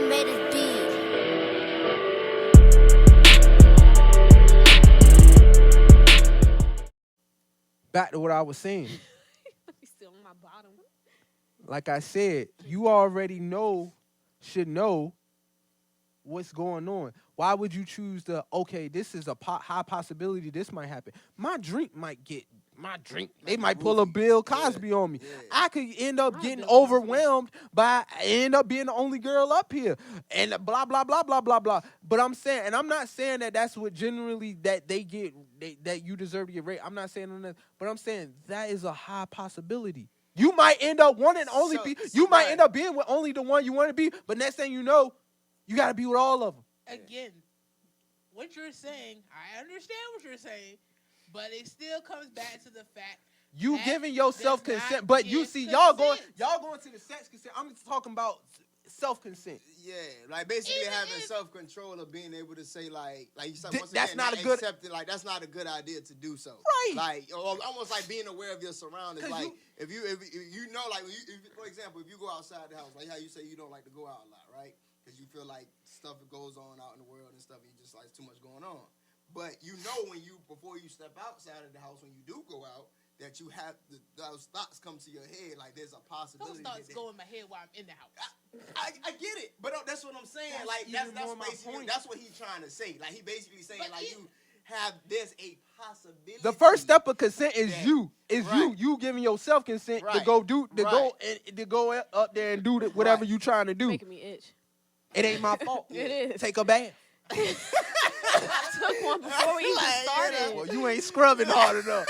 made this beat. Back to what I was saying. Still on my bottom. Like I said, you already should know what's going on. Why would you choose okay, this is a high possibility this might happen. They might pull a Bill Cosby on me. Yeah. I could end up getting Bill Cosby. overwhelmed by end up being the only girl up here and blah blah blah blah blah blah. But I'm saying, and I'm not saying that that's what generally that that you deserve to get raped. I'm not saying that, but I'm saying that is a high possibility. You might end up wanting only you might end up being with only the one you want to be, but next thing you know, you got to be with all of them. Again, what you're saying, I understand what you're saying, but it still comes back to the fact you that giving yourself does consent, not but you give see y'all going consent. to the sex consent. I'm talking about self consent. Yeah, like basically Even having if- self control of being able to say like you said, once That's again, not a good- accept it, like that's not a good idea to do so. Right. Like almost like being aware of your surroundings. 'Cause Like if you know, like for example, if you go outside the house, like how you say you don't like to go out a lot, right? Because you feel like stuff goes on out in the world and stuff, and you just like too much going on. But you know before you step outside of the house, when you do go out, that you have those thoughts come to your head, like there's a possibility. Those thoughts go in my head while I'm in the house. I get it, but that's what I'm saying. That's That's even more my basically point. that's what he's trying to say. Like he basically saying But like it- you have there's a possibility. The first step of consent is that- you. Is right. you giving yourself consent to Right. go do to go Right. and to go up there and do whatever Right. you trying to do. Making me itch. It ain't my fault. It is. Take a bath. I took one before we even started. Well, you ain't scrubbing hard enough.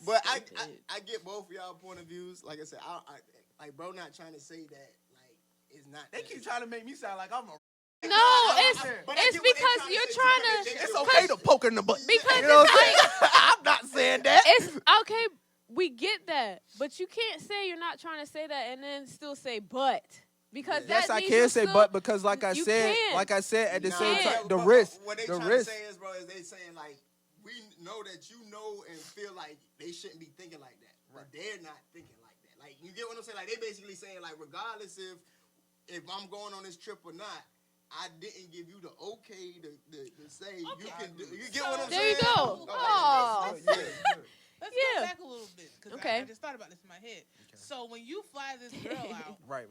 But I get both of y'all point of views. Like I said, I like bro not trying to say that like it's not. They keep trying to make me sound like I'm a. No, it's But I it's get what they because trying to you're say, trying because to. It's okay to poke her in the butt. Because you know what it's I'm saying? I'm not saying that. It's okay. We get that, but you can't say you're not trying to say that and then still say but because Yes, that I means can you say still- but because like I you said, can't. at the same can't. time, the but risk, What they the trying risk. to say is, bro, is they saying like we know that you know and feel like they shouldn't be thinking like that, but they're not thinking like that. Like you get what I'm saying? Like they basically saying like regardless if I'm going on this trip or not, I didn't give you the okay to say you can do. You get what I'm There saying? you go. Oh. Let's Yeah. go back a little bit because Okay. I just thought about this in my head. So when you fly this girl out, Right.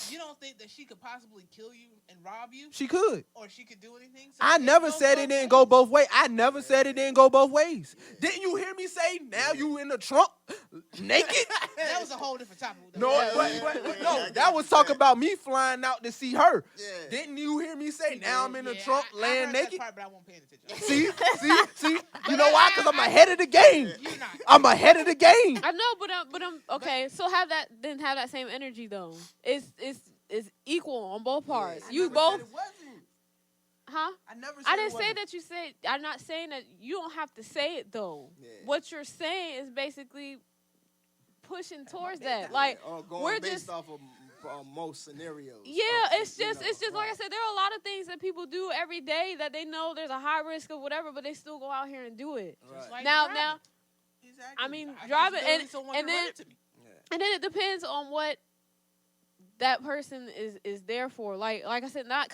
you don't think that she could possibly kill you and rob you, She could. or she could do anything? So I it never goes said both it didn't ways. go both ways. I never said it didn't go both ways. Didn't you hear me say now you in the trunk naked? That was a whole different topic. No, but I no, get that what was you're talking saying. about me flying out to see her. Yeah. Didn't you hear me say now I'm in the Yeah, trunk I laying heard naked? That part, but I won't pay attention. See? You know why? Because I'm ahead of the game. You're not. I'm ahead of the game. I know, but I'm okay. So have that same energy though. It's equal on both parts. You both, huh? I never said I didn't say that you said. I'm not saying that you don't have to say it though. Yeah. What you're saying is basically pushing towards that. Like Or going we're based just off of most scenarios. yeah. It's You just know, it's just like I right. said. There are a lot of things that people do every day that they know there's a high risk of whatever, but they still go out here and do it. Right. Like Now, driving. now, Exactly. I mean, just driving literally and- someone and to run then- into me. and then it depends on what that person is there for. Like I said, not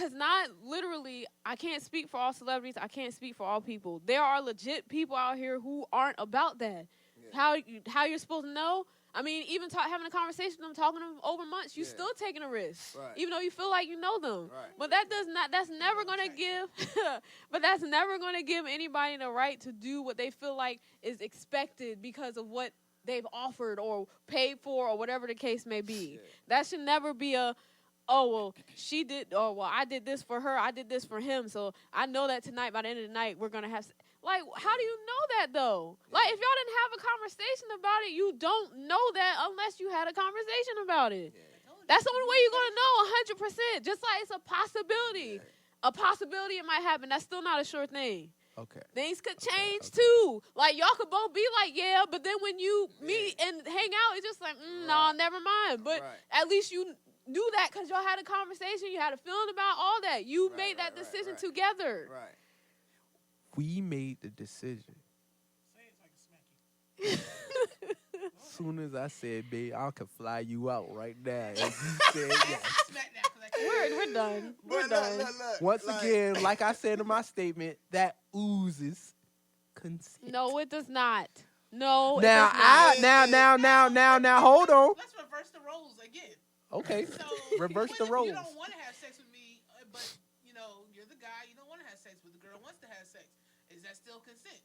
literally. I can't speak for all celebrities. I can't speak for all people. There are legit people out here who aren't about that. Yeah. How you're supposed to know? I mean, even having a conversation with them, talking to them over months, you Yeah. still taking a risk, Right. even though you feel like you know them. Right. But that's never gonna give. But that's never gonna give anybody the right to do what they feel like is expected because of what they've offered or paid for or whatever the case may be. Yeah. That should never be a, oh, well, she did, or well, I did this for her, I did this for him, so I know that tonight, by the end of the night, we're going to have, like, how do you know that, though? Like, if y'all didn't have a conversation about it, you don't know that unless you had a conversation about it. That's the only way you're going to know 100%, just like it's a possibility. A possibility it might happen. That's still not a sure thing. Okay. Things could change too. Like y'all could both be like, yeah, but then when you meet and hang out, it's just like, no, never mind. But at least you knew that because y'all had a conversation, you had a feeling about all that. You made that decision together. Right. We made the decision. Say it so I can smack you. soon as I said, babe, I could fly you out right now. And you said yes. Smack now, 'cause I can't- We're done. We're But done. look, Once like, again, like I said in my statement, that oozes consent. No, it does not. No, it Now, does not. now, hold on. Let's reverse the roles again. Okay. So Reverse the women, roles. You don't want to have sex with me, but you know you're the guy. You don't want to have sex, but the girl wants to have sex. Is that still consent?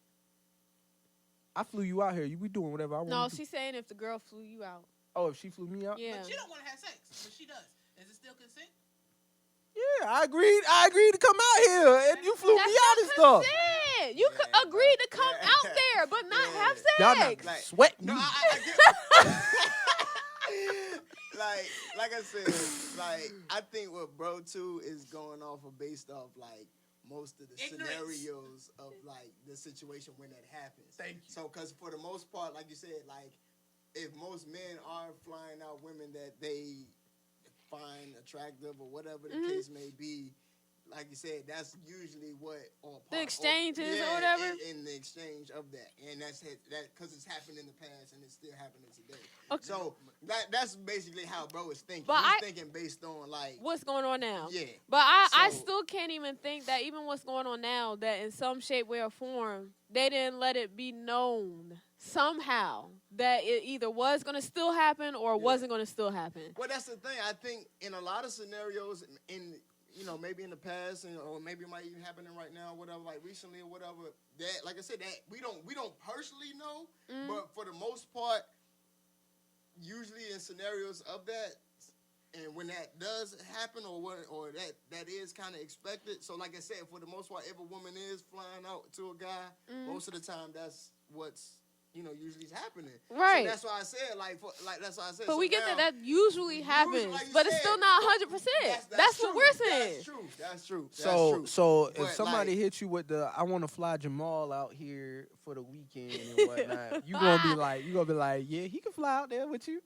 I flew you out here. You be doing whatever I want. No, she's saying if the girl flew you out. Oh, if she flew me out? Yeah. But you don't want to have sex, but she does. Is it still consent? Yeah, I agreed to come out here, and you flew That's me out and not stuff. consent. You could Yeah, agree to come yeah. out there, but not Yeah. have Y'all sex. not Like, sweating. No, me. I get. like I said, like I think what bro too is going off of based off like most of the Ignorance. scenarios of like the situation when that happens. Thank you. So, because for the most part, like you said, like if most men are flying out women that they find attractive or whatever the case may be, like you said, that's usually what or The exchanges or whatever? in the exchange of that, and that's that because it's happened in the past and it's still happening today. Okay. So that's basically how bro is thinking. But He's thinking based on like What's going on now? yeah. But I So- still can't even think that even what's going on now, that in some shape, way, or form, they didn't let it be known somehow that it either was going to still happen or wasn't going to still happen. Well, that's the thing. I think in a lot of scenarios, in maybe in the past, or maybe it might even happening right now, or whatever, like recently or whatever. That, like I said, that we don't personally know, but for the most part, usually in scenarios of that, and when that does happen, or that is kind of expected. So, like I said, for the most part, if a woman is flying out to a guy, most of the time that's what's usually is happening. Right. So that's why I said that's why I said. But so we get now, that usually happens, like you but it's said, still not 100%. That's what true. we're saying. That's true. So if But, somebody like- hit you with the "I want to fly Jamal out here for the weekend" and whatnot, you gonna be like, yeah, he can fly out there with you.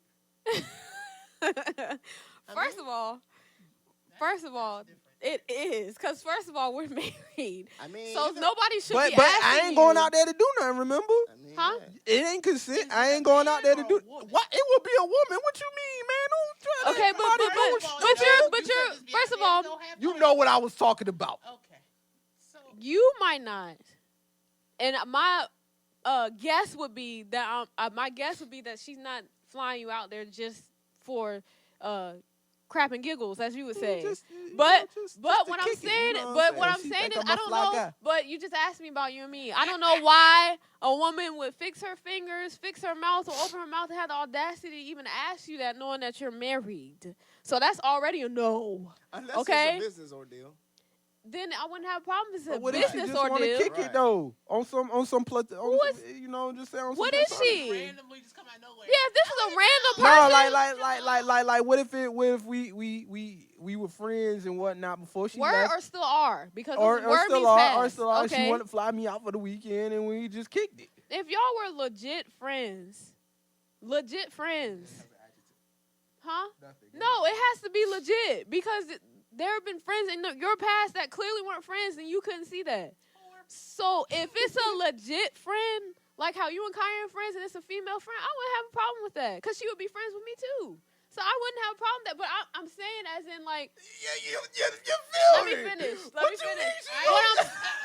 First of all, it is because first of all we're married, I mean, so nobody should But be I asking ain't going you. out there to do nothing. Remember, Huh? it ain't consent. I ain't going out there to do. What? It will be a woman. What you mean, man? Don't try to Okay, nobody but doing you're shit. first of all, You know what I was talking about. Okay. So you might not, and my guess would be that she's not flying you out there just for crap and giggles, as you would say. But what I'm saying, what I'm saying is, I don't know. But you just asked me about you and me. I don't know why a woman would fix her fingers, fix her mouth, or open her mouth and have the audacity to even ask you that, knowing that you're married. So that's already a no. Unless Okay? it's a business ordeal. Then I wouldn't have a problem if it's a What if she business just want to ordeal. kick it though? On some Who is- just say on some. What is she? randomly just come out of nowhere. Yeah, if this is a random No, person. like, what if we were friends and whatnot before she Word left, or still are? Because or word still means are, past. or still are. Okay. She wanted to fly me out for the weekend, and we just kicked it. If y'all were legit friends, huh? No, it has to be legit because there have been friends in your past that clearly weren't friends and you couldn't see that. So if it's a legit friend, like how you and Kaya are friends and it's a female friend, I wouldn't have a problem with that because she would be friends with me too. So I wouldn't have a problem with that. But I'm saying as in like, You let me finish.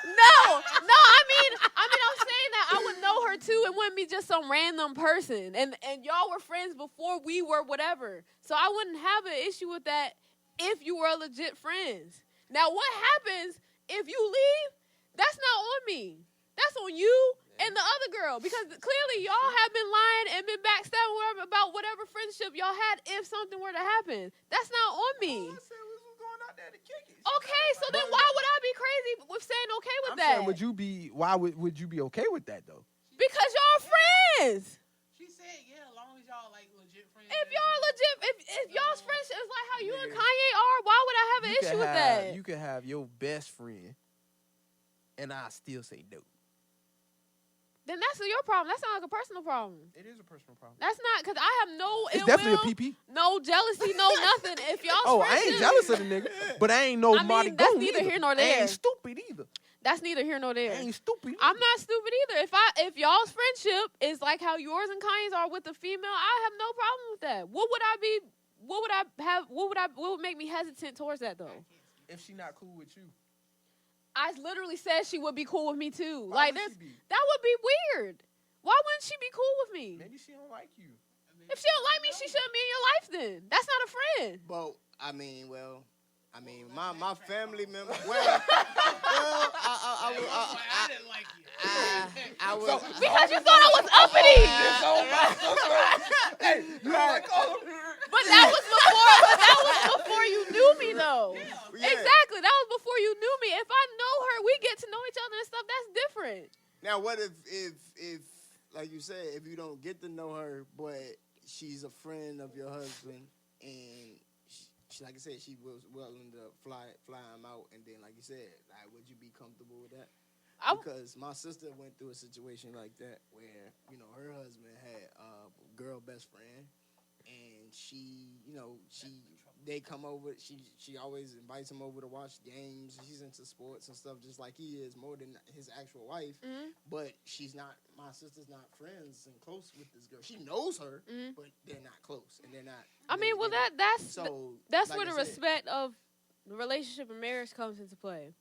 No, I'm saying that I would know her too. It wouldn't be just some random person. And y'all were friends before we were whatever. So I wouldn't have an issue with that if you were legit friends. Now what happens if you leave? That's not on me. That's on you and the other girl. Because clearly y'all have been lying and been backstabbing about whatever friendship y'all had if something were to happen. That's not on me. Okay, so then why would I be crazy with saying okay with that? Saying, would you be okay with that though? Because y'all are friends. She said, yeah, as long as y'all like legit friends. If y'all legit, if y'all's friendship is like how you and Kanye are, why would I have an issue with that? You could have your best friend, and I still say no. Then that's your problem. That sounds like a personal problem. It is a personal problem. That's not because I have no It's ill definitely will, a PP. no jealousy, no nothing. If y'all's Oh, I friendship, ain't jealous of the nigga, but I ain't no I mean, Marty that's Goon neither either. here nor I there. ain't stupid either. That's neither here nor I there. ain't stupid. I'm not stupid either. If y'all's friendship is like how yours and Kanye's are with the female, I have no problem with that. What would make me hesitant towards that though? If she not cool with you, I literally said she would be cool with me too. why Like would there's she be? that would be weird. Why wouldn't she be cool with me? Maybe she don't like you. If she don't like me, she shouldn't be in your life then. That's not a friend. But my family member. Well, I didn't like you. I was. Because you thought I was uppity. Hey, you like But that was before you knew me though. Yeah. Exactly. That was before you knew me. If I know her, we get to know each other and stuff, that's different. Now, what if like you said, if you don't get to know her, but she's a friend of your husband, and she like I said, she was willing to fly him out, and then like you said, like, would you be comfortable with that? Because my sister went through a situation like that where, her husband had a girl best friend, and they come over. She always invites him over to watch games. She's into sports and stuff, just like he is, more than his actual wife. Mm-hmm. But my sister's not friends and close with this girl. She knows her, but they're not close, and they're not. I mean, well, that's so that's like where the I said, respect of the relationship and marriage comes into play.